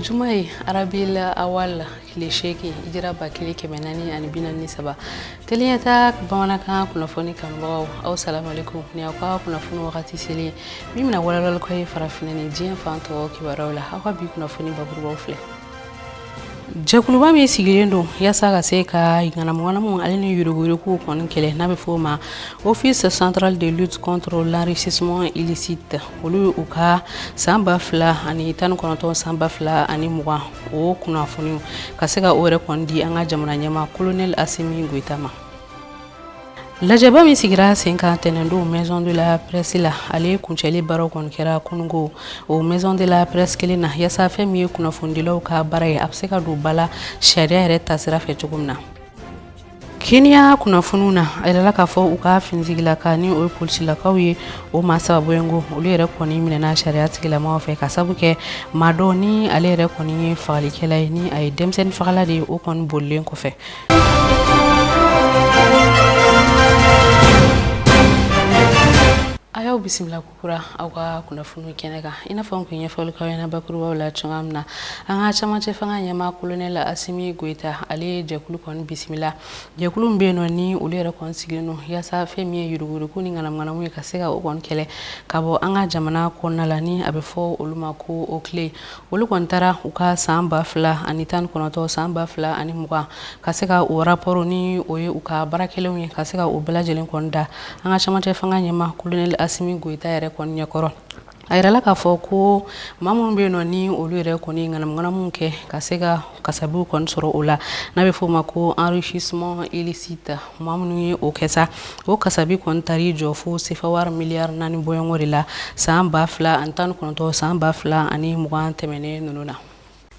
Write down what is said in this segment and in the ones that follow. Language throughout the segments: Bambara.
Jumai Arabila awal kilisheki ijira bakili kemenani anibina nisaba teliyata bamanaka kunafoni kambaw aw salamu alaikum ni akwa kunafoni wakati sili mimi na wala kwa farafinani jia fanto kibarawla akwa bi kunafoni baburu bawfle Jakuluba mi sigirendo yasa ga seka ingana mwana mu alini yuruguru ku kon kele na be foma office central de lutte contre l'enrichissement illicite olu uka samba fla ani tan konoto samba fla ani muwa o kuna funu kaseka ore kondi anga jamana nyama colonel Asimi Goitama La jaba mi sigira 50 maison de la presse la ale kuncheli baro kon kera kungo o maison de la presse kele na yasa fe mi kuna fundilo ka bare abseka du bala sharia reta sira fe chugumna Kenya kuna fununa ayala ka fo uka finzigila ka ni o polisi la kawi o masa boyengo olere koni mina na sharia tigila ma fe kasabuke madoni alere koni fali kela ni ay demsen fagala de o kon bolen ko fe Ayo bisimila kukura awka kuna funu keneka ina fa kunye fol kawena bakuru wala chungamna anga chama chefanga nyama colonel Asimi Goita ale jakulu kon bisimila jakulu mbeno ni ulera kon sigino yasa femi yuruguru kuni ngana ngana mu kaseka o kon kele kabo anga jamana konala ni abefo uluma ko okle ulu kontara uka samba fla anitan konoto samba fla ani muka kaseka o raporo ni oye uka barakele mu kaseka o belajelen konda anga chama chefanga nyama colonel Asimi Goita yere kon nyakoro ayirala ka fo ko mamun be no ni olu yere koni ngana ngana munke kasega kasabu kon soro ola na be fo mako enrichissement illicite mamun ni o kesa o kasabi kon tari jofo sefawar milliard nani boyongori la samba fla antan kon to samba fla ani mugan temene nununa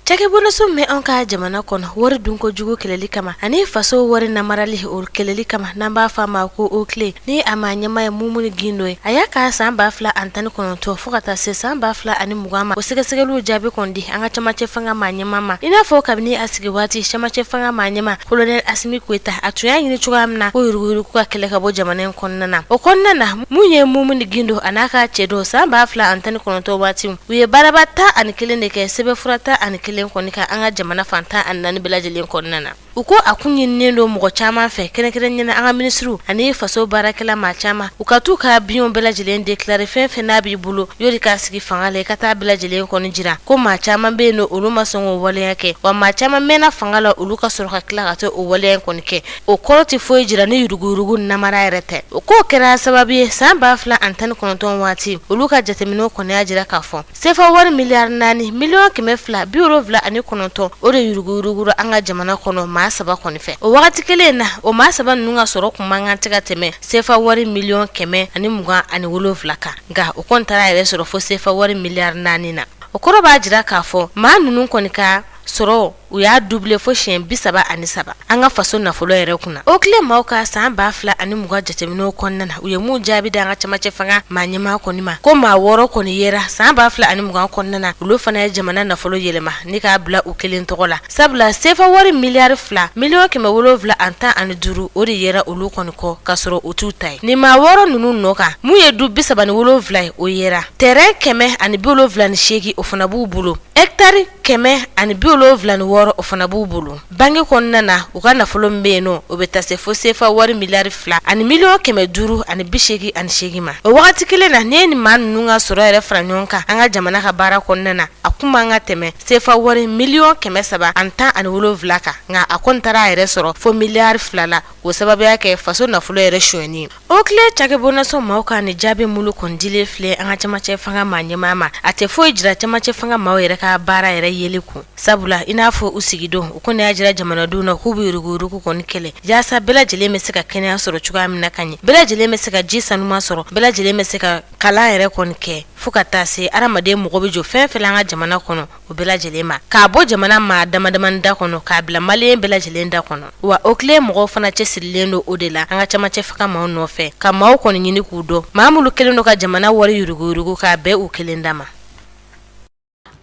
Chake bono so me onka jamana kono wori dunko jugo keleli kama ani faso wori na marali o keleli kama namba fama ko okle ni amanyama ya mumuni gindoy ayaka samba fla antani kono to fokata se samba fla ani mugama o sega lu jabi kondi anga chamache fanga manyama ma ina fo kabini asigi wati chamache fanga manyama colonel Asimi Goita atuya ngini chugamna ko yuruguru ko keleka bo jamana konnana o konnana munye mumuni gindo anaka chedo samba fla antani kono to wati wiye barabata ani kelende ke sebe furata ani konika anga jamana fanta annani belajelen konnana uko akunyin nelo mugo chama fe kene nyina anga ministru ani faso barakela ma chama ukatu ka bion belajelen declare fe na bi bulo yori ka sigi fangale kata belajelen kon jira ko ma chama be no uluma songo wole yake wa ma chama mena fangala uluka soroka kila to o wole konike o koroti fo jira ni yurugurugu na marayrete uko kera sababi samba fla antan konton wati uluka jatemino konya jira kafo sefa 1 milliard nani million keme fla biuro vla ani kononto ore yuruguruguru anga jamana kono ma saba konife o wakati kele na o ma saba nunga soro kumanga tiga teme sefa wari million keme ani muga ani wolo vlaka ga o kontara ere soro fo sefa wari milliard nani na o koro ba jira kafo ma nunun konika soro uya double fo shen bisaba ani saba anga faso na folo ere kuna okle mauka samba fla ani muga jatemino konnana uye mu jabi da anga chamache fanga manyema konima ko ma woro koni yera samba fla ani muga konnana ulo fana jamana na folo yelema nika bla ukelen togola sabla sefa wari milliard fla million ke ma wolo fla anta ani duru ori yera ulo koniko kasoro ututai ni ma woro nunu noka mu ye du bisaba ni wolo fla o yera terrain keme ani biolo fla ni sheki ofana bubulo hectare keme ani biolo fla ni woro ofana bubulu bangi konnana ukana folo mbeno obetase fo sefa wari milliard fla ani million keme duru ani bishegi ani shegima o wakati kile na neni man nunga soro ere franyonka anga jamana ka bara konnana akuma nga teme sefa wari million keme saba anta ani wolo vlaka nga akontara ere soro fo milliard fla la wo sababu yake faso na folo ere shweni okle chake bona so mauka ni jabe mulu kondile fle anga chamache fanga manyema ma ate fo ijira chamache fanga mawo ere ka bara ere yeliku sabula inafo usigido ukone ajira jamana duna kubu yuruguru ku konikele jasa bela jele mesika kenya soro chuga amina kanyi bela jele mesika jisa numa soro bela jele mesika kala ere konike fo ka taa se adamaden mɔgɔ bɛ jɔ fɛn fɛn an ka jamana kɔnɔ o bɛɛ lajɛlen ma k'a bɔ jamana maa damadamani da kɔnɔ k'a bila maliyɛn bɛɛ lajɛlen da kɔnɔ wa o tile mɔgɔw fana cɛsirilen don o de la an ka camancɛ faga maaw nɔfɛ ka maaw kɔni ɲini k'u dɔn maa minnu kelen don ka jamana wari yuruguyurugu k'a bɛɛ u kelen da ma.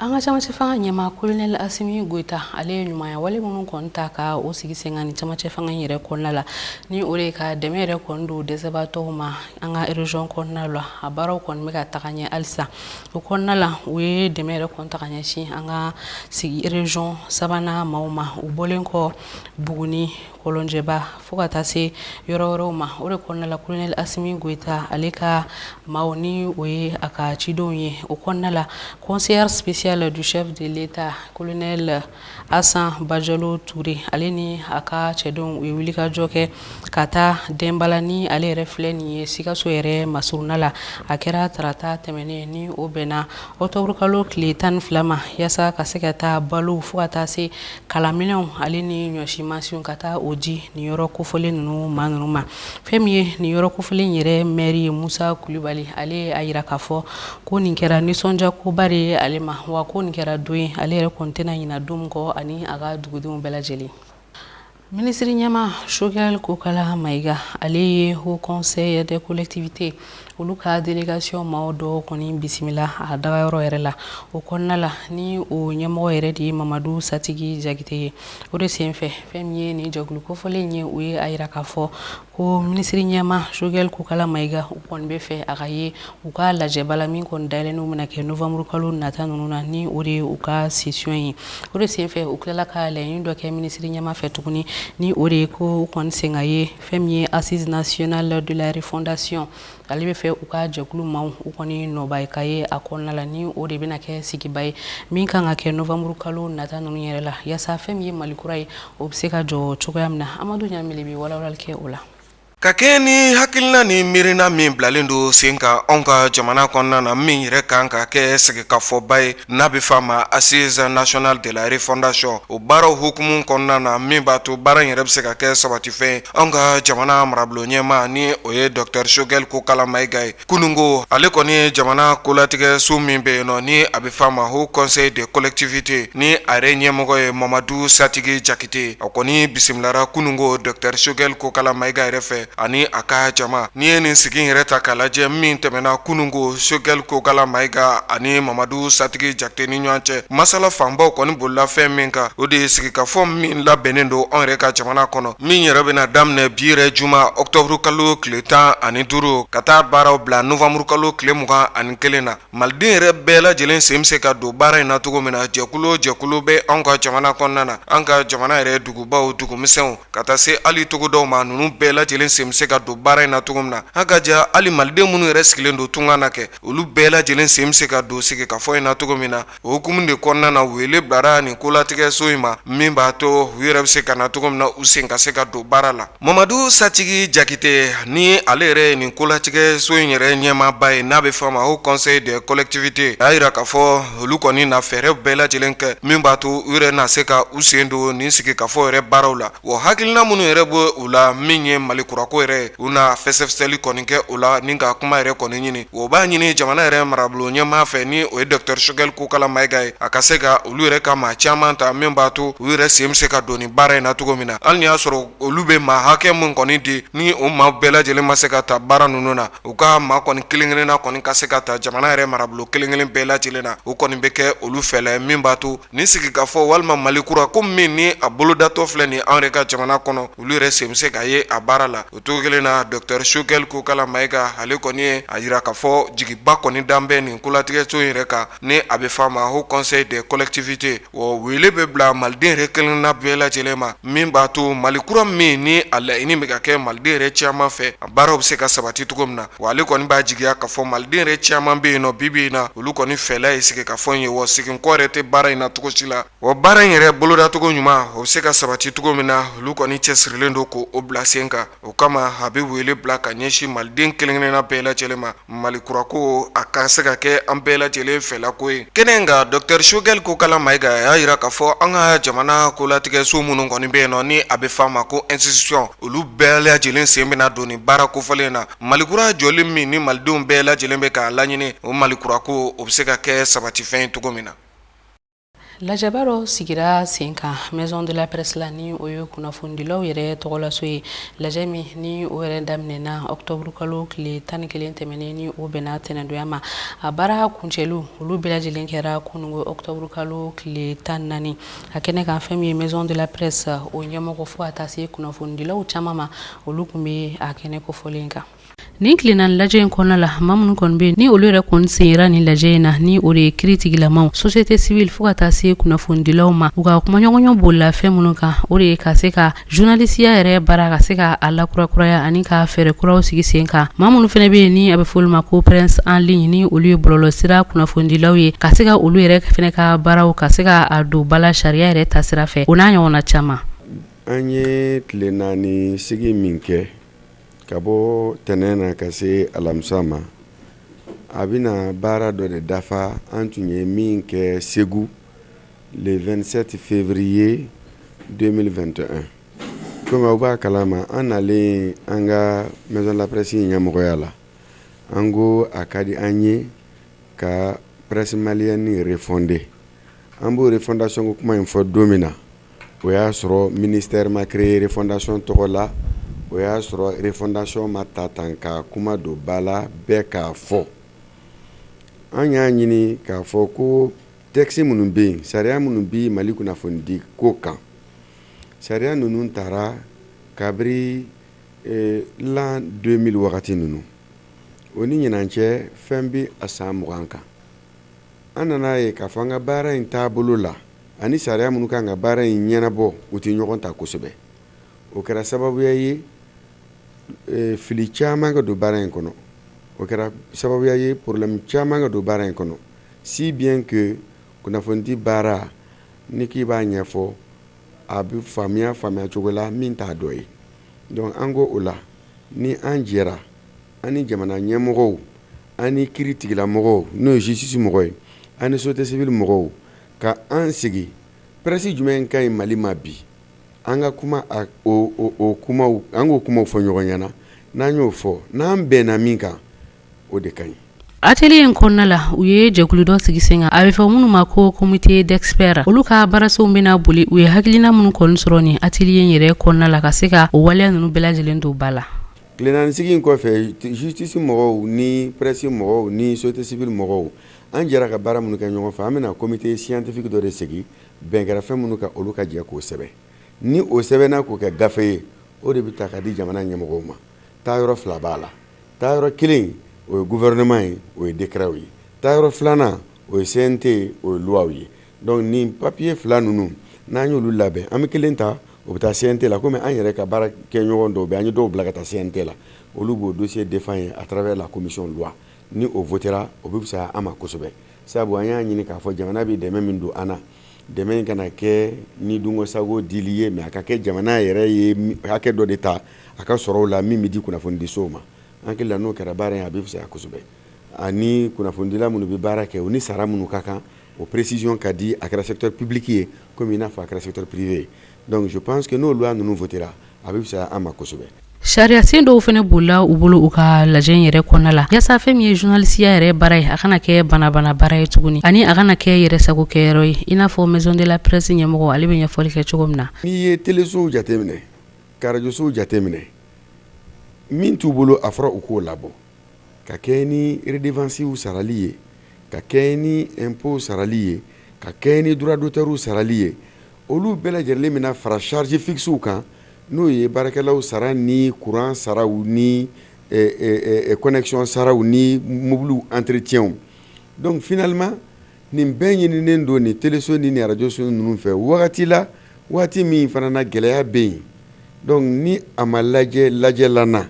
An ka camancɛ fanga ɲɛmaa Colonel Asimi Goita ale ye ɲumanya wale minnu kɔni ta ka o sigi sen kan ni camancɛ fanga yɛrɛ kɔnɔna la ni o de ka dɛmɛ yɛrɛ kɔni don dɛsɛbaatɔw ma an ka région kɔnɔna la a baaraw kɔni bɛ ka taga ɲɛ halisa o kɔnɔna la u ye dɛmɛ yɛrɛ kɔni taga ɲɛsin an ka sigi région sabanan maaw ma u bɔlen kɔ Buguni Kolonjɛba fo ka taa se yɔrɔ wɛrɛw ma o de kɔnɔna la Colonel Asimi Goita ale ka maaw ni o ye a ka cidenw ye o kɔnɔna la conseiller spécial du chef de l'État, colonel Hassan Bajalo Touré, ale ni a ka cɛdenw u ye wulikajɔ kɛ ka taa Denbala ni ale yɛrɛ filɛ nin ye Sikaso yɛrɛ masuruna la a kɛra tarata tɛmɛnen ni o bɛnna octobre kalo tile 12 ma yaasa ka se ka taa balo fo ka taa se kalaminɛnw ale ni ɲɔsimansiw ka taa o di nin yɔrɔ kofɔlen ninnu maa ninnu ma fɛn min ye nin yɔrɔ kofɔlen yɛrɛ maire ye Musa Kulibali ale a yira k'a fɔ ko nin kɛra nisɔndiyakoba de ye ale ma wa ko nin kɛra don ye ale yɛrɛ kɔni tɛna ɲina don kɔ ani a ka dugudenw bɛɛ lajɛlen. Ministre ɲɛma Choguel Kokala Maïga ale ye Haut Conseil des collectivités olu ka délégation maaw dɔ kɔni bisimila a dagayɔrɔ yɛrɛ la o kɔnɔna la ni o ɲɛmɔgɔ yɛrɛ de ye Mamadu Satigi Jakite ye o de senfɛ fɛn min ye nin jɛkulu kofɔlen ye o ye a yira k'a fɔ ko ministre ɲɛma Choguel Kokala Maïga u kɔni bɛ fɛ a ka ye u ka lajɛbala min kɔni dayɛlɛn'u bɛna kɛ novembre kalo nata ninnu na ni o de ye u ka session ye o de senfɛ u tilala ka laɲini dɔ kɛ ministre ɲɛma fɛ tuguni ni o de ye ko u kɔni sen ka ye fɛn min ye assise nationale de la refondation ale bɛ fɛ u ka jɛkulu maaw u kɔni nɔba ka ye a kɔnɔna la ni o de bɛna kɛ sigiba ye min kan ka kɛ novembre kalo nata ninnu yɛrɛ la yaasa fɛn min ye Mali kura ye o bɛ se ka jɔ cogoya min na Amadu Ɲamile bɛ walawalali kɛ o la. Ka kɛ ni hakilina ni miirina min bilalen don sen kan anw ka jamana kɔnɔna na min yɛrɛ kan ka kɛ sigikafɔba ye n'a bɛ f'a ma assise nationale de la refondation o baaraw hukumu kɔnɔna na min b'a to baara in yɛrɛ bɛ se ka kɛ sabatifɛn ye anw ka jamana marabolo ɲɛma ni o ye Dr Choguel Kokala Maïga ye kunungo ale kɔni ye jamana kolatigɛ so min bɛ yen nɔ ni a bɛ f'a ma Haut Conseil des collectivités ni a yɛrɛ ɲɛmɔgɔ ye Mamadu Satigi Jakite a kɔni bisimilara kunungo Dr Choguel Kokala Maïga yɛrɛ fɛ ani a ka jama ni ye nin sigi yɛrɛ ta k'a lajɛ min tɛmɛna kunungo Choguel Kokala Maïga ani Mamadu Satigi Jakite ni ɲɔgɔn cɛ masala fanbaw kɔni bolila fɛn min kan o de ye sigikafɔ min labɛnnen don anw yɛrɛ ka jamana kɔnɔ min yɛrɛ bɛna daminɛ bi yɛrɛ juma octobre kalo tile 15 ka taa baaraw bila novembre kalo tile 21 na maliden yɛrɛ bɛɛ lajɛlen sen bɛ se ka don baara in na cogo min na jɛkulu bɛ anw ka jamana kɔnɔna na an ka jamana yɛrɛ dugubaw dugumisɛnw ka taa se hali togodaw ma ninnu bɛɛ lajɛlen sen bɛ se ka don baara in na cogo min na a ka ja hali maliden minnu yɛrɛ sigilen don tunga na kɛ olu bɛɛ lajɛlen sen bɛ se ka don sigikafɔ in na cogo min na o hukumu de kɔnɔna na wele bilara nin kolatigɛ so in ma min b'a to u yɛrɛ bɛ se ka na cogo min na u sen ka se ka don baara la Mamadu Satigi Jakite ni ale yɛrɛ ye nin kolatigɛ so in yɛrɛ ɲɛmaaba ye n'a bɛ f'a ma Haut Conseil des collectivités a yira k'a fɔ olu kɔni na fɛɛrɛ bɛɛ lajɛlen kɛ min b'a to u yɛrɛ na se ka u sen don nin sigikafɔ yɛrɛ baaraw la wa hakilina minnu yɛrɛ bɔ u la min ye Mali kurako yɛrɛ u na fɛsɛfɛsɛli kɔni kɛ o la ni ka kuma yɛrɛ kɔni ɲini o b'a ɲini jamana yɛrɛ marabolo ɲɛmaa fɛ ni o ye Dr Choguel Kokala Maïga ye a ka se ka olu yɛrɛ ka maa caman ta min b'a to u yɛrɛ sen bɛ se ka don nin baara in na cogo min na hali ni y'a sɔrɔ olu bɛ maa hakɛ min kɔni di ni o maa bɛɛ lajɛlen ma se ka ta baara ninnu na u ka maa kɔni kelen na kɔni ka se ka ta jamana yɛrɛ marabolo kelen bɛɛ lajɛlen na o kɔni bɛ kɛ olu fɛlɛ min b'a to ni sigikafɔ walima Mali kura ko min ni a bolodatɔ filɛ nin anw yɛrɛ ka jamana kɔnɔ olu yɛrɛ sen bɛ se ka ye a baara la o cogo kelen na Dr Choguel Kokala Maïga ale kɔni ye a yira k'a fɔ jigiba kɔni danbɛ nin kolatigɛ so yɛrɛ kan ni a bɛ f'a ma Haut Conseil des collectivités wa wele bɛ bila maliden yɛrɛ kelenna bɛɛ lajɛlen ma min b'a to Mali kura min ni a laɲini bɛ ka kɛ maliden yɛrɛ caman fɛ a baaraw bɛ se ka sabati cogo min na wa ale kɔni b'a jigiya k'a fɔ maliden yɛrɛ caman bɛ yen nɔ bibi in na olu kɔni fɛla ye sigikafɔ in ye wa siginkɔ yɛrɛ tɛ baara in na cogo si la wa baara in yɛrɛ bolodacogo ɲuman o bɛ se ka sabati cogo min na olu kɔni cɛsirilen don k'o bila sen kan o kama a bɛ wele bila ka ɲɛsin maliden kelen-kelenna bɛɛ lajɛlen ma Mali kurako a ka se ka kɛ an bɛɛ lajɛlen fɛlako ye. Kɛnɛ in kan Dr Shogel Kokala Mayiga y'a yira k'a fɔ an ka jamana kolatigɛ so minnu kɔni bɛ yen nɔ ni a bɛ f'a ma ko institution olu bɛɛ lajɛlen sen bɛna don ni baara kofɔlen na. Malikura jɔlen min ni malidenw bɛɛ lajɛlen bɛ k'a laɲini o Malikurako o bɛ se ka kɛ sabatifɛn ye cogo min na. Lajaba dɔ sigira sen kan Maison de la Presse la ni o ye kunnafonidilaw yɛrɛ tɔgɔlaso ye. Lajɛ min ni o yɛrɛ daminɛna octobre kalo tile 11 tɛmɛnen ni o bɛnna tɛnɛndonya ma. A baara kuncɛliw olu bɛɛ lajɛlen kɛra kunungo octobre kalo tile 14. A kɛnɛ kan fɛn min ye Maison de la Presse o ɲɛmɔgɔ fo ka taa se kunnafonidilaw caman ma olu kun bɛ a kɛnɛ kofɔlen kan. Ni kilena lajɛ in kɔnɔna la maa minnu kɔni bɛ ni olu yɛrɛ kɔni senyera ni lajɛ in na ni o de ye kiritigilamaw société civile fo ka taa se kunnafonidilaw ma u ka kumaɲɔgɔnɲɔ bolila fɛn minnu kan o de ye ka se ka journalisiya yɛrɛ baara ka se ka a lakurakuraya ani ka fɛɛrɛ kuraw sigi sen kan. Maa minnu fɛnɛ bɛ ni a bɛ fɔ olu ma ko presse en ligne ni olu ye bɔlɔlɔsira kunnafonidilaw ye ka se ka olu yɛrɛ fɛnɛ ka baaraw ka se ka a don bala sariya yɛrɛ tasira fɛ o n'a ɲɔgɔnna caman. An ye tile 4 sigi min kɛ ka bɔ tɛnɛn na ka se alamisa ma a bɛna baara dɔ de dafa an tun ye min kɛ Segu le 27 février 2021 comme aw b'a kalama an nalen an ka Maison de la Presse ɲɛmɔgɔya la an ko a ka di an ye ka presse malienne refonder an b'o refondation ko kuma in fɔ don min na o y'a sɔrɔ ministère ma créé refondation tɔgɔ la o y'a sɔrɔ refondation ma ta tan ka kuma don ba la bɛɛ k'a fɔ an y'a ɲini k'a fɔ ko texte minnu bɛ yen sariya minnu bi Mali kunnafonidi ko kan sariya ninnu taara kabiri l'an 2000 wagati ninnu o ni ɲinan cɛ fɛn bi a san 20 kan an nana ye k'a fɔ an ka baara in taabolo la ani sariya minnu kan ka baara in ɲɛnabɔ u tɛ ɲɔgɔn ta kosɛbɛ o kɛra sababuya ye fili caman ka don baara in kɔnɔ o kɛra sababuya ye problème caman ka don baara in kɔnɔ si bien que kunnafonidi baara ni k'i b'a ɲɛfɔ a bɛ faamuya cogo la min t'a dɔ ye donc an ko o la ni an jɛra ani jamana ɲɛmɔgɔw ani kiiritigɛlamɔgɔw n'o ye justice mɔgɔ ye ani société civile mɔgɔw ka an sigi presse jumɛn ka ɲi Mali ma bi an ka kuma o kumaw an k'o kumaw fɔ ɲɔgɔn ɲɛna n'an y'o fɔ n'an bɛnna min kan o de ka ɲi. Atelier in kɔnɔna la u ye jɛkulu dɔ sigi sen kan a bɛ fɔ minnu ma ko comité d'experts olu ka baarasenw bɛna boli u ye hakilina minnu kɔni sɔrɔ ni atelier in yɛrɛ kɔnɔna la ka se ka o waleya ninnu bɛɛ lajɛlen don ba la. Tile 4 sigi in kɔfɛ justice mɔgɔw ni presse mɔgɔw ni société civile mɔgɔw an jɛra ka baara minnu kɛ ɲɔgɔn fɛ an bɛna comité scientifique dɔ de sigi bɛn kɛra fɛn minnu kan olu ka jɛ k'o sɛbɛn ni o sɛbɛnna k'o kɛ gafe ye o de bɛ ta ka di jamana ɲɛmɔgɔw ma taayɔrɔ 2 b'a la taayɔrɔ 1 o ye gouvernement ye o ye décret ye taayɔrɔ 2nan o ye CNT o ye loi ye donc nin papier 2 ninnu n'an y'olu labɛn an bɛ 1 ta o bɛ taa CNT la komi an yɛrɛ ka baara kɛ ɲɔgɔn dɔw bɛ an ye dɔw bila ka taa CNT la olu b'o dossier défend ye à travers la commission loi ni o votera o bɛ fisaya an ma kosɛbɛ sabu an y'a ɲini k'a fɔ jamana bɛ dɛmɛ min don an na dɛmɛ in kana kɛ ni dungo sago dili ye mais a ka kɛ jamana yɛrɛ ye hakɛ dɔ de ta a ka sɔrɔ o la min bɛ di kunnafonidisow ma an hakili la n'o kɛra baara in a bɛ fisaya kosɛbɛ ani kunnafonidila minnu bɛ baara kɛ o ni sara minnu ka kan o précision ka di a kɛra secteur public ye komi i n'a fɔ a kɛra secteur privé donc je pense que n'o loi ninnu votera a bɛ fisaya an ma kosɛbɛ. Sariya sen dɔw fɛnɛ bolila u bolo u ka lajɛ in yɛrɛ kɔnɔna la yasa fɛn min ye journalisiya yɛrɛ baara ye a kana kɛ banabana baara ye tuguni ani a kana kɛ yɛrɛ sago kɛyɔrɔ ye i n'a fɔ Maison de la Presse ɲɛmɔgɔ ale bɛ ɲɛfɔli kɛ cogo min na. N'i ye télésow jateminɛ ka radiosow jateminɛ min t'u bolo a fɔra u k'o labɔ ka kɛ ni redevance sarali ye ka kɛ ni impôt sarali ye ka kɛ ni droit d'auteur sarali ye olu bɛɛ lajɛlen mina fara charge fixe kan n'o ye baarakɛlaw sara ni courant saraw ni connexion saraw ni mobile entretien donc finalement nin bɛɛ ɲininen don ni téléso ni radioso ninnu fɛ wagati la waati min fana na gɛlɛya bɛ yen donc ni a ma lajɛlana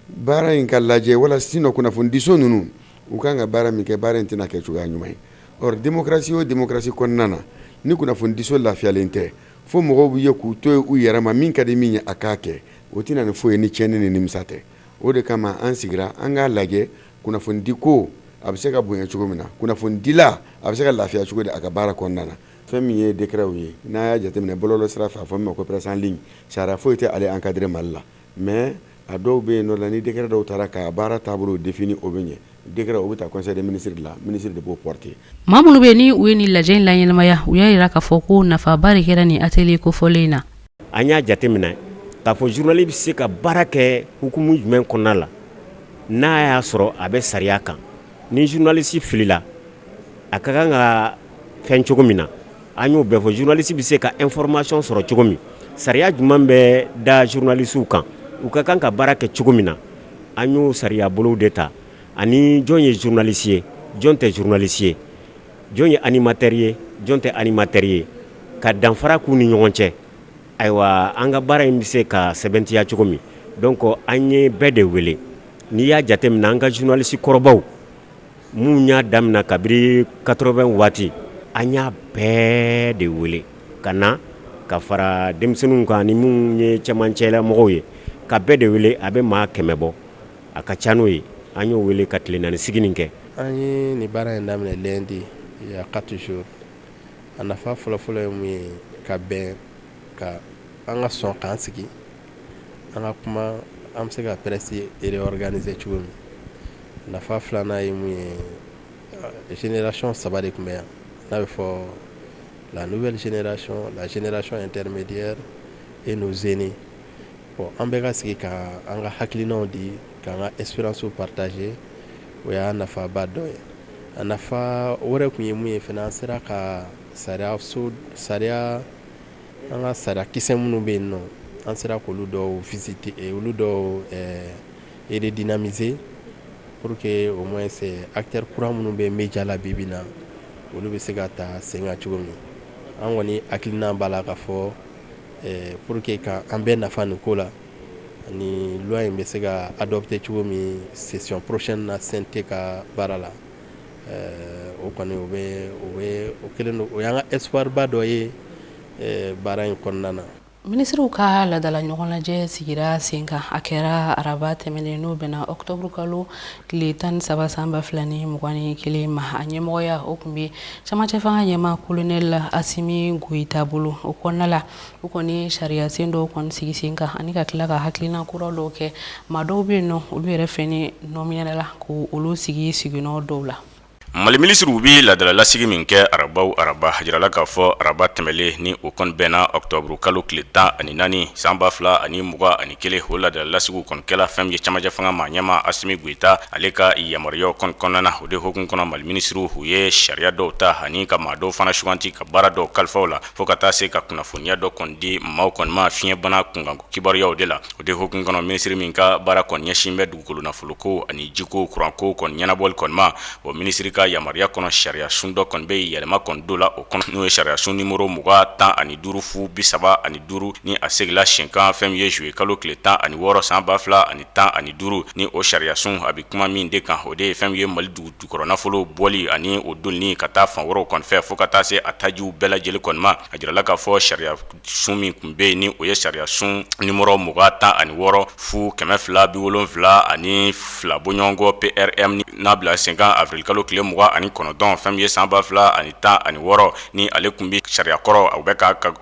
baara in ka lajɛ wala sinon kunnafonidiso ninnu u kan ka baara min kɛ baara in tɛna kɛ cogoya ɲuman ye or démocratie o démocratie kɔnɔna na ni kunnafonidiso lafiyalen tɛ fo mɔgɔw bɛ ye k'u to u yɛrɛ ma min ka di min ye a k'a kɛ o tɛna ni foyi ni tiɲɛni ni nimisa tɛ. O de kama an sigira an k'a lajɛ kunnafoni ko a bɛ se ka bonya cogo min na, kunnafoni dila a bɛ se ka lafiya cogo di a ka baara kɔnɔna na. Fɛn min ye décret ye n'a y'a jateminɛ bɔlɔlɔ sira fɛ a fɔ min ma ko presse en ligne sariya foyi tɛ ale encadrer Mali la, mais a dɔw bɛ yen nɔ la ni décret dɔw taara ka baara taabolo défini o bɛ ɲɛ, décret o bɛ taa conseil des ministres de la, ministre de b'o porter. Maa minnu bɛ ni u ye nin lajɛ in laɲɛnamaya u y'a yira k'a fɔ ko nafaba de kɛra nin atelier kofɔlen in na. An y'a jateminɛ k'a fɔ journaliste bɛ se ka baara kɛ hukumu jumɛn kɔnɔna la n'a y'a sɔrɔ a bɛ sariya kan. Ni journaliste filila a ka kan ka fɛn cogo min na an y'o bɛɛ fɔ. Journaliste bɛ se ka information sɔrɔ cogo min, sariya jumɛn bɛ da journalistes kan, u ka kan ka baara kɛ cogo min na an y'o sariya bolow de ta, ani jɔn ye journaliste ye jɔn tɛ journaliste ye, jɔn ye animateur ye jɔn tɛ animateur ye, ka danfara k'u ni ɲɔgɔn cɛ. Ayiwa an ka baara in bɛ se ka sɛbɛntiya cogo min, donc an ye bɛɛ de wele. N'i y'a jateminɛ an ka journaliste kɔrɔbaw mun y'a daminɛ kabiri 80 waati an y'a bɛɛ de wele ka na ka fara denmisɛnninw kan ni mun ye cɛmancɛla mɔgɔw ye, ka bɛɛ de wele a bɛ maa 100 bɔ a ka ca n'o ye. An y'o wele ka tile 4 sigi nin kɛ. An ye nin baara in daminɛ lundi il y a 4 jours. A nafa fɔlɔfɔlɔ ye mun ye ka bɛn ka an ka sɔn k'an sigi an ka kuma an bɛ se ka presse réorganiser cogo min. Nafa filanan ye mun ye génération 3 de tun bɛ yan n'a bɛ fɔ la nouvelle génération, la génération intermédiaire et nos aînés. Bon, an bɛ ka sigi ka an ka hakilinaw di k'an ka expérience partager, o y'a nafaba dɔ ye. A nafa wɛrɛ tun ye mun ye fana an sera ka sariya an ka sariya kisɛ minnu bɛ yen nɔ an sera k'olu dɔw visiter olu dɔw redynamiser pour que au moins acteurs courants minnu bɛ média la bi bi in na olu bɛ se ka ta sen kan cogo min. An kɔni hakilina b'a la k'a fɔ pour que ka an bɛɛ nafa nin ko la ni loi in bɛ se ka adopter cogo min session prochaine na CNT ka baara la. O kɔni o kelen don, o y'an ka espoir ba dɔ ye baara in kɔnɔna na. Ministriw ka ladala ɲɔgɔn lajɛ sigira sen kan a kɛra araba tɛmɛnen n'o bɛna octobre kalo tile 13 san 2021 ma. A ɲɛmɔgɔya o tun bɛ camancɛ fanga ɲɛma colonel Asimi Goyita bolo. O kɔnɔna la u kɔni sariya sen dɔw kɔni sigi sen kan ani ka tila ka hakilina kura dɔw kɛ. Maa dɔw bɛ yen nɔ olu yɛrɛ fɛnɛ nɔminɛra la ko olu sigi sigiɲɔgɔn dɔw la. Mali ministre bi ladala lasigi min kɛ araba hajirala k'a fɔ araba tɛmɛlen ni o kɔni bɛnna octobre kalo tile 14 san 2021 o ladala lasigiw kɔni kɛla fɛn ye camancɛ fanga ma ɲɛma Asimi Goyita ale ka yamaruyaw kɔnɔna na. O de hukumu kɔnɔ Mali ministre u ye sariya dɔw ta ani ka maa dɔw fana suganti ka baara dɔw kalifaw la fo ka taa se ka kunnafoniya dɔ kɔni di maaw kɔni ma fiɲɛ bana kunkan kibaruyaw de la. O de hukumu kɔnɔ ministre min ka baara kɔni ɲɛsin bɛ dugukolo nafoloko ani jiko kuranko kɔni ɲɛnabɔli kɔni ma. O ministre ka yamaruya kɔnɔ sariya sun dɔ kɔni bɛ yɛlɛma kɔni do la o kɔnɔ n'o ye sariya sun numéro 25 fu 35 ni a segila siɲɛkan fɛn min ye juillet kalo tile 16 san 2015 ni o sariya sun a bɛ kuma min de kan o de ye fɛn min ye Mali dugukɔrɔ nafolo bɔli ani o dolini ka taa fan wɛrɛw kɔni fɛ fo ka taa se a tajiw bɛɛ lajɛlen kɔni ma. A jirala k'a fɔ sariya sun min tun bɛ yen ni o ye sariya sun numéro 26 fu 270 ani 2 bɔɲɔgɔnkɔ PRM n'a bila sen kan avril kalo tile 29 fɛn min ye san 2016 ni ale tun bɛ sariya kɔrɔ o bɛ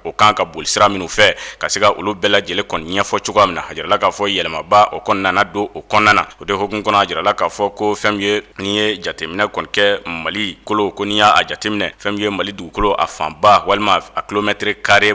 o kan ka boli sira minnu fɛ ka se ka olu bɛɛ lajɛlen kɔni ɲɛfɔ cogoya min na. A jirala k'a fɔ yɛlɛmaba o kɔni nana don o kɔnɔna na. O de hukumu kɔnɔ a jirala k'a fɔ ko fɛn min ye ni ye jateminɛ kɔni kɛ Mali kolo ko n'i y'a jateminɛ fɛn min ye Mali dugukolo a fanba walima a kilomètre carré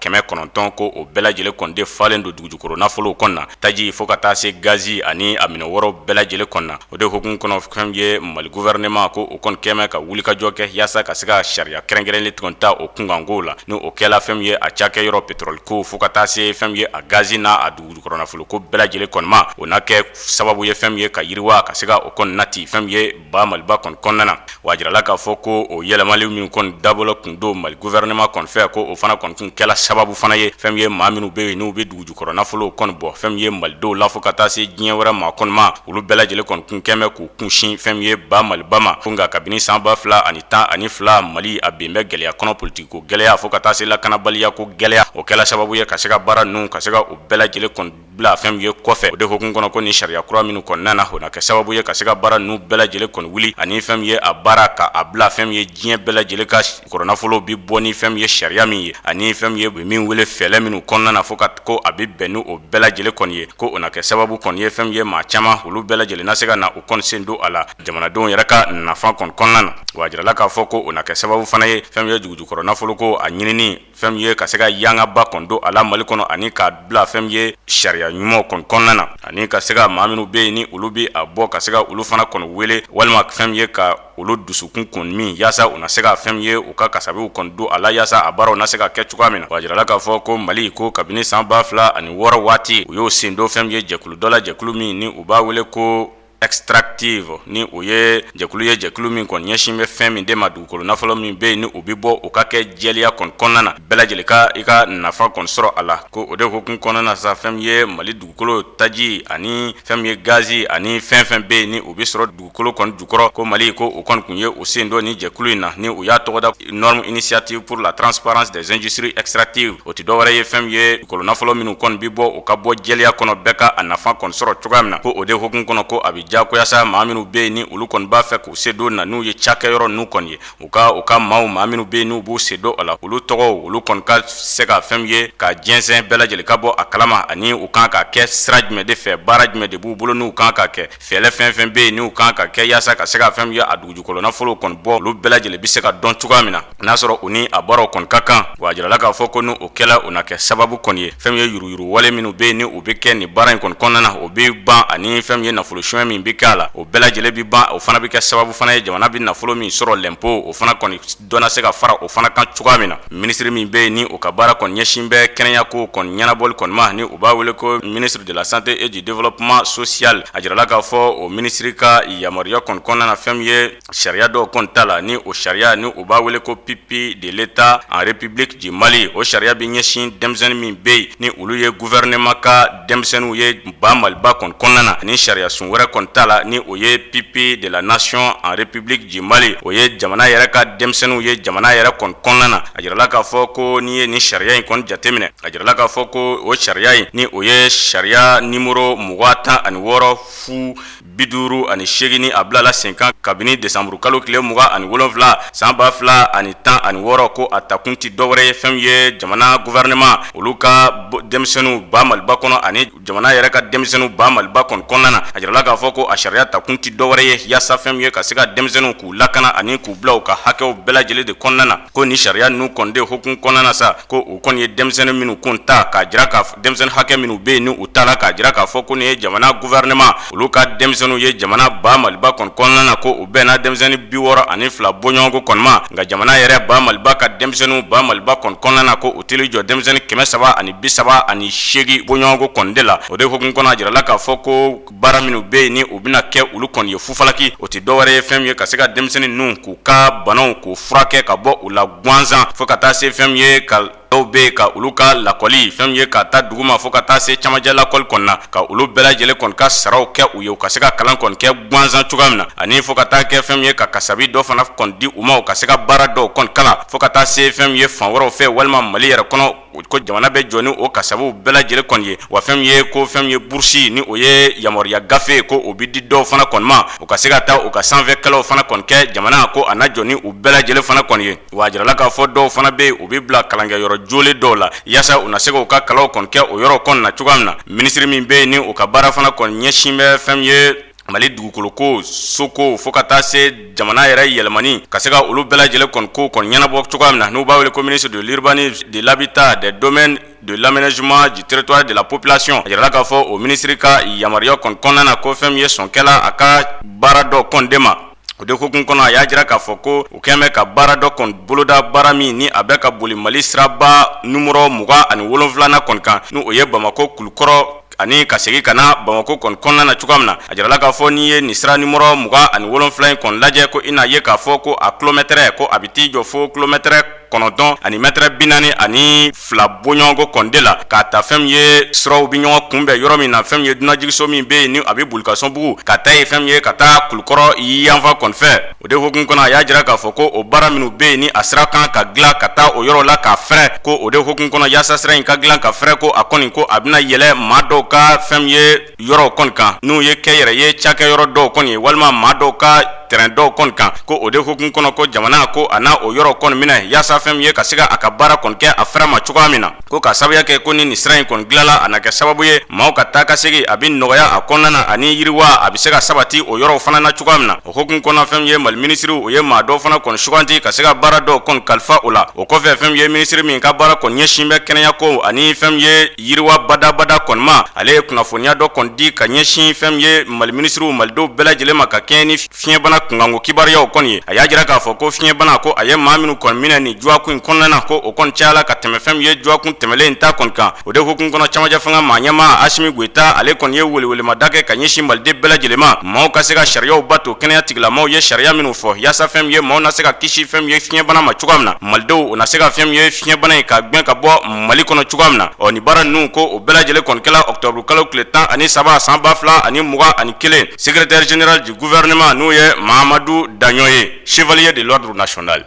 900 ko o bɛɛ lajɛlen kɔni de falen don dugukolo nafolo kɔnɔ na. Taji fo ka taa se gazi ani a minɛ wɔɔrɔ bɛɛ lajɛlen kɔnɔ na. O de hukumu kɔnɔ fɛn ye Mali gouvernement ko o kɔni kɛmɛ ka wulikajɔ kɛ yaasa ka se ka sariya kɛrɛnkɛrɛnlen kɔni ta o kunkanko la. Ni o kɛla fɛn ye a cakɛyɔrɔ pétrole ko fo ka taa se fɛn ye a gazi n'a a dugukolo nafolo ko bɛɛ lajɛlen kɔni ma. O na kɛ sababu ye fɛn ye ka yiriwa ka se ka o kɔni nati fɛn ye ba Maliba kɔni kɔnɔna na. Wa jirala k'a fɔ ko o yɛlɛmali min kɔni dabɔla kun do Mali gouvernement kɔni fɛ ko o fana kɔni kun kɛla sababu fana ye fɛn ye maa minnu be n'u be dugu jukɔrɔ nafolo kɔni bɔ fɛn ye malidenw la fo ka taa se diɲɛ wɛrɛ ma kɔni ma olu bɛɛ lajɛlen kɔni kun kɛmɛ k'u kunsin fɛn ye ba maliba ma ko nka kabini san 2012 mali a ben bɛ gɛlɛya kɔnɔ politiki ko gɛlɛya fo ka taa se lakanabaliya ko gɛlɛya o kɛla sababu ye ka se ka baara ninnu ka se ka o bɛɛ lajɛlen kɔni bila fɛn ye kɔfɛ o de hokun kɔnɔ ko ni sariya kura minnu kɔni nana o na kɛ sababu ye ka se ka baara ninnu bɛɛ lajɛlen kɔni wuli ani fɛn ye a baara ka a bila fɛn ye diɲɛ bɛɛ lajɛlen ka kɔrɔnafolo bi bɔ ni fɛn ye sariya min ye ani fɛn ye min wele fɛlɛ minnu kɔnɔna na fo ka ko a bi bɛn ni o bɛɛ lajɛlen kɔni ye ko o na kɛ sababu kɔni ye fɛn ye maa caman olu bɛɛ lajɛlen na se ka na o kɔni sen don a la jamanadenw yɛrɛ ka nafa kɔni kɔnɔna na wa jirala k'a fɔ ko o na kɛ sababu fana ye fɛn ye dugujukɔrɔ nafolo ko a ɲinini fɛn ye ka se ka yangaba kɔni don a la Mali kɔnɔ ani k'a bila fɛn ye sariya ɲumanw kɔni kɔnɔna na ani ka se ka maa minnu be yen ni olu bi a bɔ ka se ka olu fana kɔni wele walima fɛn ye ka olu dusukun kɔni min yaasa u na se ka fɛn ye u ka kasabiw kɔni don a la yaasa a baaraw na se ka kɛ cogoya min na wa jirala k'a fɔ ko Mali ko kabini san 2006 waati u y'o sen don fɛn ye jɛkulu dɔ la jɛkulu min ni u b'a wele ko extractive ni o ye jɛkulu min kɔni ɲɛsin bɛ fɛn min de ma dugukolo nafolo min be yen ni o bi bɔ o ka kɛ jɛliya kɔni kɔnɔna na bɛɛ lajɛlen ka i ka nafa kɔni sɔrɔ a la ko o de hokun kɔnɔna na sa fɛn ye Mali dugukolo taji ani fɛn ye gazi ani fɛn be yen ni o bi sɔrɔ dugukolo kɔni jukɔrɔ ko Mali ko o kɔni kun ye o sen dɔ ni jɛkulu in na ni o y'a tɔgɔda norme initiative pour la transparence des industries extractives o ti dɔwɛrɛ ye fɛn ye dugukolo nafolo minnu kɔni bi bɔ o ka bɔ jɛliya kɔnɔ bɛɛ ka a nafa kɔni sɔrɔ cogoya min na ko o de hokun kɔnɔ ko a bi jakoyasa maa minnu be yen ni olu kɔni b'a fɛ k'u se don na n'u ye cakɛyɔrɔ n'u kɔni ye u ka maa minnu be yen n'u b'u se don a la olu tɔgɔ olu kɔni ka se ka fɛn ye ka jɛnsɛn bɛɛ lajɛlen ka bɔ a kalama ani u kan ka kɛ sira jumɛn de fɛ baara jumɛn de b'u bolo n'u kan ka kɛ fɛlɛ fɛn be yen n'u kan ka kɛ yaasa ka se ka fɛn ye a dugujukɔrɔ nafolo kɔni bɔ olu bɛɛ lajɛlen bi se ka dɔn cogoya min na n'a sɔrɔ u ni a baaraw kɔni ka kan wa jirala k'a fɔ ko ni o kɛla o na kɛ sababu kɔni ye fɛn ye yuruyuru wale minnu be yen ni u bi kɛ ni baara in kɔni kɔnɔna na o bi ban ani fɛn ye nafolo suɲɛ min bi kɛ la o bɛɛ lajɛlen bi ban o fana bi kɛ sababu fana ye jamana bi nafolo min sɔrɔ l'impôt o fana kɔni dɔnna se ka fara o fana kan cogoya min na ministre min be yen ni o ka baara kɔni ɲɛsin bɛ kɛnɛya ko kɔni ɲɛnabɔli kɔni ma ni u b'a wele ko ministre de la santé et du développement social a jirala k'a fɔ o ministre ka yamaruya kɔni kɔnɔna na fɛn ye sariya dɔw kɔni ta la ni o sariya ni u b'a wele ko pipi de l'état en république du Mali o sariya bi ɲɛsin denmisɛnnin min be yen ni olu ye gouvernement ka denmisɛnninw ye ba maliba kɔni kɔnɔna na ni sariya sun wɛrɛ kɔni ta la ni o ye pipi de la nation en république du Mali o ye jamana yɛrɛ ka denmisɛnninw ye jamana yɛrɛ kɔni kɔnɔna na a jirala k'a fɔ ko ni ye ni sariya in kɔni jateminɛ a jirala k'a fɔ ko o sariya in ni o ye sariya nimero 26 fu 58 ni a bilala sen kan kabini décembre kalo tile 27 san 2016 ko a takun ti dɔwɛrɛ ye fɛn ye jamana gouvernement olu ka denmisɛnninw ba maliba kɔnɔ ani jamana yɛrɛ ka denmisɛnninw ba maliba kɔni kɔnɔna na a jirala k'a fɔ ko a sariya takun ti dɔwɛrɛ ye yaasa fɛn ye ka se ka denmisɛnninw k'u lakana ani k'u bila u ka hakɛw bɛɛ lajɛlen de kɔnɔna na ko ni sariya ninnu kɔni de hokun kɔnɔna na sa ko o kɔni ye denmisɛnnin minnu kun ta k'a jira ka denmisɛnnin hakɛ minnu be yen ni u ta la k'a jira k'a fɔ ko ni ye jamana gouvernement olu ka denmisɛnninw ye jamana ba maliba kɔni kɔnɔna na ko u bɛnna denmisɛnnin 62 bɔɲɔgɔnko kɔni ma nka jamana yɛrɛ ba maliba ka denmisɛnninw ba maliba kɔni kɔnɔna na ko u teli jɔ denmisɛnnin 338 bɔɲɔgɔnko kɔni de la o de hokun kɔnɔ a jirala k'a fɔ ko baara minnu be yen ni u bɛna kɛ olu kɔni ye fufalaki o ti dɔwɛrɛ ye fɛn ye ka se ka denmisɛnnin ninnu k'u ka banaw k'u furakɛ ka bɔ u la gansan fo ka taa se fɛn ye ka dɔw be ka olu ka lakɔli fɛn ye ka taa duguma fo ka taa se camajɛ lakɔli kɔni na ka olu bɛɛ lajɛlen kɔni ka saraw kɛ u ye u ka se ka kalan kɔni kɛ gansan cogoya min na ani fo ka taa kɛ fɛn ye ka kasabi dɔ fana kɔni di u ma u ka se ka baara dɔw kɔni kala fo ka taa se fɛn ye fan wɛrɛw fɛ walima Mali yɛrɛ kɔnɔ ko jamana bɛ jɔ ni o kasabiw bɛɛ lajɛlen kɔni ye wa fɛn ye ko fɛn ye bursi ni o ye yamaruya gafe ko o bi di dɔw fana kɔni ma u ka se ka taa u ka sanfɛkɛlaw fana kɔni kɛ jamana ko a na jɔ ni u bɛɛ lajɛlen fana kɔni ye wa jirala k'a fɔ dɔw fana be u bi bila kalankɛyɔrɔ jolen dɔw la yaasa u na se k'u ka kalaw kɔni kɛ o yɔrɔ kɔni na cogoya min na ministre min be yen ni u ka baara fana kɔni ɲɛsin bɛ fɛn ye Mali dugukoloko soko fo ka taa se jamana yɛrɛ yɛlɛmani ka se ka olu bɛɛ lajɛlen kɔni ko kɔni ɲɛnabɔ cogoya min na n'u b'a wele ko ministre de l'urbanisme de l'habitat des domaines de l'aménagement du territoire de la population a jirala k'a fɔ o ministre ka yamaruya kɔni kɔnɔna na ko fɛn ye sɔnkɛla a ka baara dɔ kɔni de ma o de hokun kɔnɔ a y'a jira k'a fɔ ko u kɛn bɛ ka baara dɔ kɔni boloda baara min ni a bɛ ka boli Mali siraba numero 27 kɔni kan ni o ye Bamako Kulukɔrɔ ani ka segi kana Bamako kon konna na cogoya min na a jirala k'a fɔ ni ye nin sira numéro 27 in kɔni lajɛ ko ina ye k'a fɔ ko a kilomètre ko a bɛ t'i jɔ fo kilomètre 9 ani mètre 40 ani 2 bɔɲɔgɔnko kɔnde la k'a ta fɛn min ye siraw bi ɲɔgɔn kunbɛn yɔrɔ min na fɛn min ye dunanjigiso min bɛ yen ni a bɛ boli ka sɔn bugu ka taa ye fɛn min ye ka taa Kulukɔrɔ yanfa kɔni fɛ o de hukumu kɔnɔ a y'a jira k'a fɔ ko o baara minnu bɛ yen ni a sira kan ka dilan ka taa o yɔrɔ la k'a fɛrɛ ko o de hukumu kɔnɔ yaasa sira in ka dilan ka fɛrɛ ko a kɔni ko a bɛna yɛlɛ maa dɔw ka fɛn min ye yɔrɔ kɔni kan n'u ye kɛ yɛrɛ ye cakɛyɔrɔ dɔw kɔni ye walima maa dɔw ka terrain dɔw kɔni kan ko o de hukumu kɔnɔ ko jamana ko a n'a o yɔrɔ kɔni minɛ yaasa fɛn min ye ka se ka a ka baara kɔni kɛ a fɛrɛ ma cogoya min na ko ka sababuya kɛ ko ni nin sira in kɔni dilanla a na kɛ sababu ye maaw ka taa ka segin a bɛ nɔgɔya a kɔnɔna na ani yiriwa a bɛ se ka sabati o yɔrɔw fana na cogoya min na o hukumu kɔnɔ fɛn min ye Mali minisiriw o ye maa dɔw fana kɔni suganti ka se ka baara dɔw kɔni kalifa o la o kɔfɛ fɛn min ye minisiri min ka baara kɔni ɲɛsin bɛ kɛnɛya ko ani fɛn min ye yiriwa badabada kɔni ma ale ye kunnafoniya dɔ kɔni di ka ɲɛsin fɛn min ye Mali minisiriw malidenw bɛɛ lajɛlen ma ka kɛɲɛ ni fiɲɛbana kunkanko kibaruyaw kɔni ye a y'a jira k'a fɔ ko fiɲɛbana ko a ye maa minnu kɔni minɛ nin juwako in kɔnɔna na ko o kɔni cayala ka tɛmɛ fɛn min ye juwakun tɛmɛlen in ta kɔni kan o de hukumu kɔnɔ camajɛ fanga maa ɲɛmaa Asimi Goyita ale kɔni ye welewelemada kɛ ka ɲɛsin maliden bɛɛ lajɛlen ma maaw ka se ka sariyaw bato kɛnɛya tigilamaaw ye sariya minnu fɔ yaasa fɛn min ye maaw na se ka kisi fɛn min ye fiɲɛbana ma cogoya min na malidenw o na se ka fɛn min ye fiɲɛbana in ka gwɛn ka bɔ Mali kɔnɔ cogoya min na nin baara ninnu ko o bɛɛ lajɛlen kɔni kɛla octobre kalo tile 13 san 2021 secrétaire général du gouvernement n'o ye Mahamadou Daɲo ye chevalier de l'ordre national.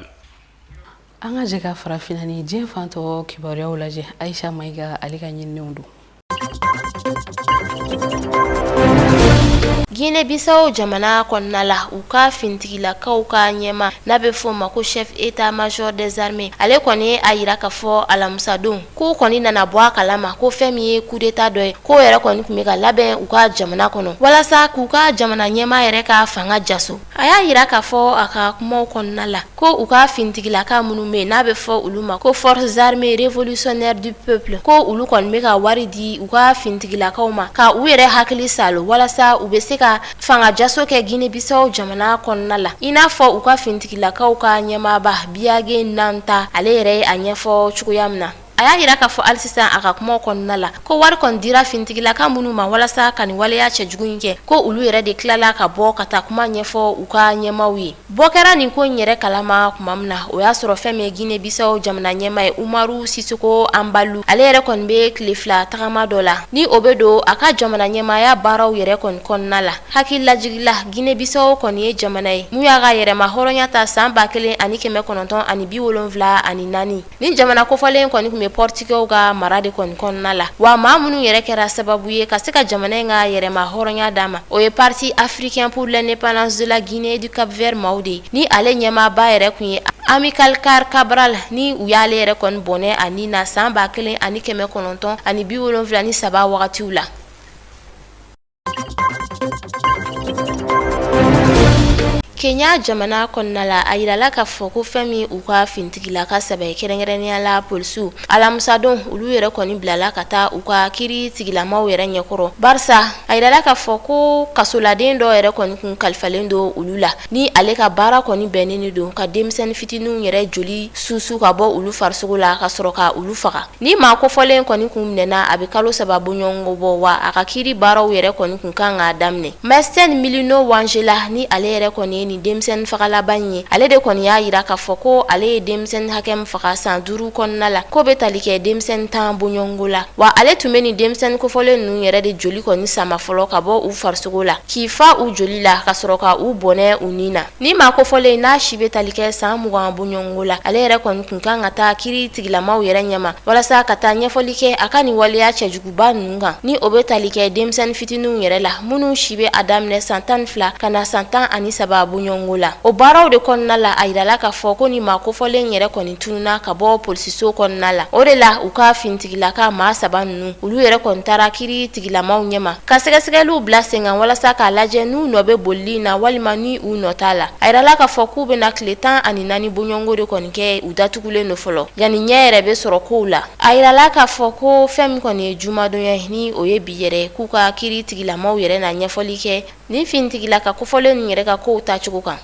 An ka jɛ ka farafinna ni diɲɛ fan tɔw kibaruyaw lajɛ Aisha Mayiga ale ka ɲinininw don. Guinée-Bissau jamana kɔnɔna la u ka fintigilakaw ka ɲɛma n'a bɛ fɔ ma ko chef état major des armées ale kɔni a yira ka fɔ alamisadon k'u kɔni nana bɔ a kalama ko fɛn min ye coup d'état dɔ ye k'o yɛrɛ kɔni tun bɛ ka labɛn u ka jamana kɔnɔ walasa k'u ka jamana ɲɛma yɛrɛ ka fanga jaso a y'a yira ka fɔ a ka kumaw kɔnɔna la ko u ka fintigilaka minnu bɛ yen n'a bɛ fɔ olu ma ko forces armées révolutionnaires du peuple ko olu kɔni bɛ ka wari di u ka fintigilakaw ma ka u yɛrɛ hakili salo walasa u bɛ se ka fanga jaso kɛ Guinée-Bissau jamana kɔnɔna la i n'a fɔ u ka fintigilakaw ka ɲɛmaaba Biage Nanta ale yɛrɛ ye a ɲɛfɔ cogoya min na a y'a yira k'a fɔ hali sisan a ka kumaw kɔnɔna la ko wari kɔni dira fintigilaka minnu ma walasa ka nin waleya cɛjugu in kɛ ko olu yɛrɛ de tilala ka bɔ ka taa kuma ɲɛfɔ u ka ɲɛmaw ye bɔ kɛra nin ko in yɛrɛ kalama kuma min na o y'a sɔrɔ fɛn min ye Guinée-Bissau jamana ɲɛma ye Umaru Sisoko Ambalu ale yɛrɛ kɔni bɛ tile 2 tagama dɔ la ni o bɛ don a ka jamana ɲɛmaya baaraw yɛrɛ kɔni kɔnɔna la hakili lajigila Guinée-Bissau kɔni ye jamana ye mun y'a ka yɛrɛma hɔrɔnya ta san 1974 ni jamana kofɔlen kɔni tun bɛ Portugais ka mara de kɔni kɔnɔna la wa maa minnu yɛrɛ kɛra sababu ye ka se ka jamana in ka yɛrɛma hɔrɔnya d'a ma o ye Parti africain pour l'indépendance de la Guinée et du Cap-Vert maaw de ni ale ɲɛmaaba yɛrɛ kun ye Amilcar Cabral ni u y'ale yɛrɛ kɔni bɔnɛ a ni na san 1973 wagatiw la. Kenya jamana kɔnɔna la a yirala k'a fɔ ko fɛn min u ka fintigilaka saba ye kɛrɛnkɛrɛnnenya la polisiw alamisadon olu yɛrɛ kɔni bilala ka taa u ka kiiri tigilamaw yɛrɛ ɲɛkɔrɔ barisa a yirala k'a fɔ ko kasoladen dɔ yɛrɛ kɔni kun kalifalen don olu la ni ale ka baara kɔni bɛnnen don ka denmisɛnnin fitininw yɛrɛ joli susu ka bɔ olu farisogo la ka sɔrɔ ka olu faga ni maa kofɔlen kɔni kun minɛna a bɛ kalo 3 bɔɲɔgɔnko bɔ wa a ka kiiri baaraw yɛrɛ kɔni kun kan k'a daminɛ Mɛsɛn Milino Wangela ni ale yɛrɛ kɔni ni denmisɛnnin fagalaban ye ale de kɔni y'a yira k'a fɔ ko ale ye denmisɛnnin hakɛ min faga san 5 kɔnɔna la ko bɛ tali kɛ denmisɛnnin 10 bɔɲɔgɔnko la wa ale tun bɛ ni denmisɛnnin kofɔlen ninnu yɛrɛ de joli kɔni sama fɔlɔ ka bɔ u farisogo la k'i fa u joli la ka sɔrɔ ka u bɔnɛ u ni na ni maa kofɔlen n'a si bɛ tali kɛ san 20 bɔɲɔgɔnko la ale yɛrɛ kɔni kun kan ka taa kiiri tigilamaw yɛrɛ ɲɛma walasa ka taa ɲɛfɔli kɛ a ka nin waleya cɛjuguba ninnu kan ni o bɛ tali kɛ denmisɛnnin fitininw yɛrɛ la minnu si bɛ a daminɛ san 12 ka na san 13 bɔɲɔgɔnko la o baaraw de kɔnɔna la a yirala k'a fɔ ko ni maa kofɔlen yɛrɛ kɔni tununa ka bɔ polisiso kɔnɔna la o de la u ka fintigilaka maa 3 ninnu olu yɛrɛ kɔni taara kiiri tigilamaw ɲɛma ka sɛgɛsɛgɛliw bila sen kan walasa k'a lajɛ n'u nɔ bɛ bolili na walima ni u nɔ t'a la a yirala k'a fɔ k'u bɛna tile 14 bɔɲɔgɔnko de kɔni kɛ u datugulen do fɔlɔ yanni ɲɛ yɛrɛ bɛ sɔrɔ kow la a yirala k'a fɔ ko fɛn min kɔni ye jumadonya ye ni o ye bi yɛrɛ k'u ka kiiri tigilamaw yɛrɛ na ɲɛfɔli kɛ ni fintigilaka kofɔlen ninnu yɛrɛ ka kow tacogo kan.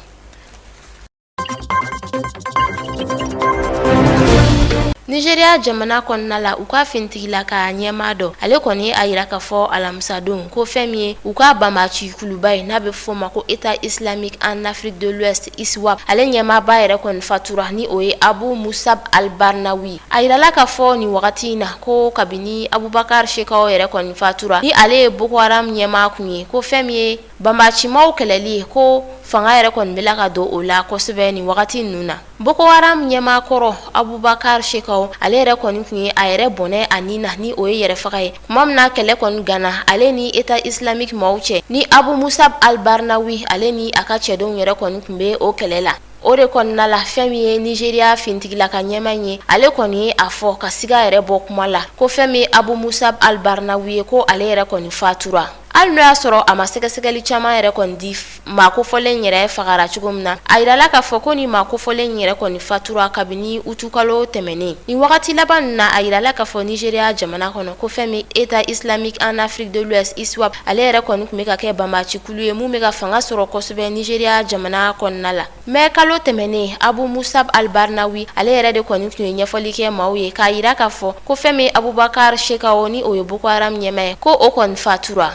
Nigeria jamana kɔnɔna la u ka fintigila ka ɲɛma dɔ ale kɔni a yira ka fɔ alamisadon ko fɛn min ye u ka banbaci kuluba ye n'a bɛ fɔ ma ko État islamique en Afrique de l'Ouest ISWAP ale ɲɛmaaba yɛrɛ kɔni fatura ni o ye Abu Musab al-Barnawi a yirala ka fɔ nin wagati in na ko kabini Abubakar Shekau yɛrɛ kɔni fatura ni ale ye Boko Haram ɲɛma kun ye ko fɛn min ye banbacimaw kɛlɛli ye ko fanga yɛrɛ kɔni bɛla ka don o la kosɛbɛ nin wagati ninnu na Boko Haram ɲɛma kɔrɔ Abubakar Shekau ale yɛrɛ kɔni kun ye a yɛrɛ bɔnɛ a nin na ni o ye yɛrɛ faga ye kuma min na kɛlɛ kɔni gana ale ni État islamique maaw cɛ ni Abu Musab al-Barnawi ale ni a ka cɛdenw yɛrɛ kɔni kun bɛ o kɛlɛ la o de kɔnɔna la fɛn min ye Nigeria fintigila ka ɲɛma ye ale kɔni ye a fɔ ka siga yɛrɛ bɔ kuma la ko fɛn min Abu Musab al-Barnawi ye ko ale yɛrɛ kɔni fatura hali n'o y'a sɔrɔ a ma sɛgɛsɛgɛli caman yɛrɛ kɔni di maa kofɔlen yɛrɛ fagara cogo min na a yirala k'a fɔ ko ni maa kofɔlen yɛrɛ kɔni fatura kabini utukalo tɛmɛnen ni wagati laban na a yirala k'a fɔ Nigeria jamana kɔnɔ ko fɛn min État islamique en Afrique de l'Ouest ISWAP ale yɛrɛ kɔni kun bɛ ka kɛ banbacikulu ye mun bɛ ka fanga sɔrɔ kosɛbɛ Nigeria jamana kɔnɔna la mais kalo tɛmɛnen Abu Musab al-Barnawi ale yɛrɛ de kɔni kun ye ɲɛfɔli kɛ maaw ye k'a yira k'a fɔ ko fɛn min Abubakar Shekau ni o ye Boko Haram ɲɛma ye ko o kɔni fatura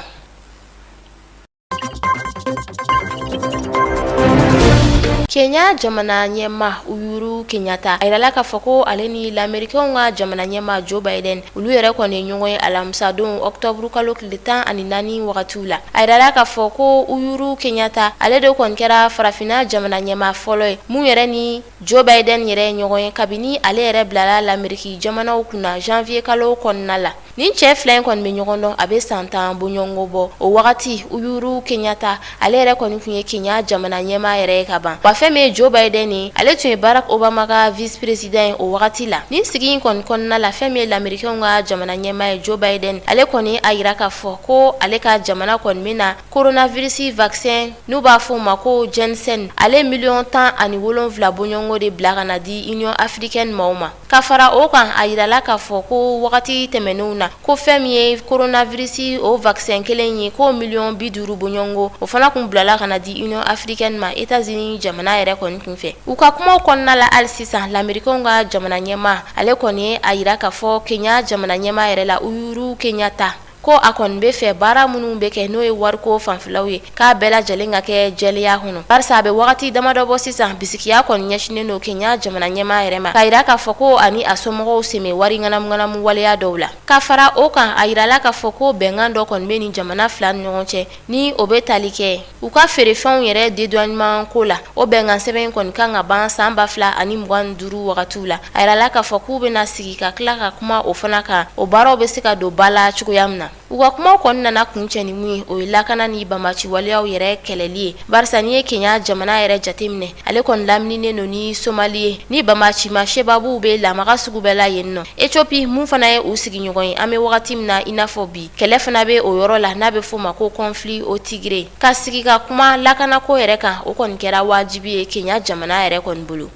Kenya jamana ɲɛma Uhuru Kenyatta a yirala k'a fɔ ko ale ni l'Américain ka jamana ɲɛma Joe Biden olu yɛrɛ kɔni ye ɲɔgɔn ye alamisadon octobre kalo tile 14 wagatiw la a yirala k'a fɔ ko Uhuru Kenyatta ale de kɔni kɛra farafina jamana ɲɛma fɔlɔ ye mun yɛrɛ ni Joe Biden yɛrɛ ye ɲɔgɔn ye kabini ale yɛrɛ bilala l'Amérique jamanaw kunna janvier kalo kɔnɔna la nin cɛ fila in kɔni bɛ ɲɔgɔn dɔn a bɛ san 10 bɔɲɔgɔnko bɔ o wagati Uhuru Kenyatta ale yɛrɛ kɔni kun ye Kenya jamana ɲɛma yɛrɛ ye ka ban fɛn min ye Joe Biden ye ale tun ye Barack Obama ka vice président ye o wagati la nin sigi in kɔni kɔnɔna la fɛn min ye l'Américain ka jamana ɲɛma ye Joe Biden ale kɔni a yira k'a fɔ ko ale ka jamana kɔni bɛna coronavirus vaccin n'u b'a fɔ o ma ko Janssen ale 17,7 bɔɲɔgɔnko de bila ka na di Union africaine maaw ma ka fara o kan a yirala k'a fɔ ko wagati tɛmɛnenw na ko fɛn min ye coronavirus o vaccin kelen ye ko 50,000 bɔɲɔgɔnko o fana kun bilala ka na di Union africaine ma États-Unis jamana yɛrɛ kɔni kunfɛ u ka kumaw kɔnɔna la hali sisan l'Américain ka jamana ɲɛma ale kɔni ye a yira k'a fɔ Kenya jamana ɲɛma yɛrɛ la Uhuru Kenyatta ko a kɔni bɛ fɛ baara minnu bɛ kɛ n'o ye wariko fanfilaw ye k'a bɛɛ lajɛlen ka kɛ jɛlenya kɔnɔ barisa a bɛ wagati damadɔ bɔ sisan bisikiya kɔni ɲɛsinnen don Kenya jamana ɲɛma yɛrɛ ma k'a yira k'a fɔ ko ani a somɔgɔw sɛmɛ wari ŋanamu waleya dɔw la ka fara o kan a yirala k'a fɔ ko bɛnkan dɔ kɔni bɛ nin jamana fila ni ɲɔgɔn cɛ ni o bɛ tali kɛ u ka feerefɛnw yɛrɛ dédouanement ko la o bɛnkan sɛbɛn kɔni kan ka ban san 2025 wagatiw la a yirala k'a fɔ k'u bɛna sigi ka tila ka kuma o fana kan o baaraw bɛ se ka don ba la cogoya min na u ka kumaw kɔni nana kuncɛ ni mun ye o ye lakana ni banbaci waleyaw yɛrɛ kɛlɛli ye barisa ni ye Kenya jamana yɛrɛ jateminɛ ale kɔni lamininen don ni Somali ye ni banbaci ma shebabuw bɛ lamaga sugu bɛɛ la yen nɔ Ethiopie mun fana ye u sigiɲɔgɔn ye an bɛ wagati min na i n'a fɔ bi kɛlɛ fana bɛ o yɔrɔ la n'a bɛ fɔ ma ko conflit au Tigre ka sigi ka kuma lakanako yɛrɛ kan o kɔni kɛra wajibi ye Kenya jamana yɛrɛ kɔni bolo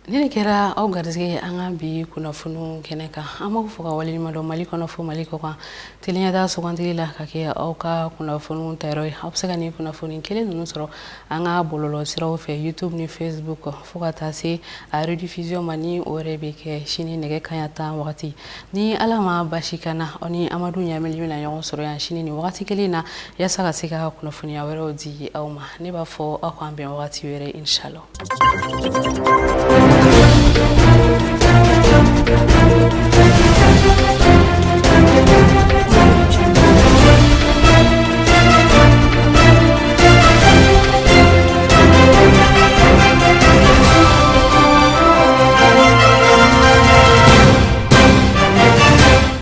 Ni de kɛra aw garisɛgɛ ye an ka bi kunnafoniw kɛnɛ kan an b'aw fɔ ka waleɲuman dɔn Mali kɔnɔ fo Mali kɔ kan teliyada sugandili la ka kɛ aw ka kunnafoniw tayɔrɔ ye aw bɛ se ka nin kunnafoni kelen ninnu sɔrɔ an ka bɔlɔlɔ siraw fɛ YouTube ni Facebook fo ka taa se a rediffusion ma ni o yɛrɛ bɛ kɛ sini nɛgɛ kanɲɛ 10 wagati ni Ala ma basi ka na aw ni Amadu Ɲamɛli bɛna ɲɔgɔn sɔrɔ yan sini ni wagati kelen na yaasa ka se ka kunnafoniya wɛrɛw di aw ma ne b'a fɔ aw k'an bɛn wagati wɛrɛ inshallah. Thank you.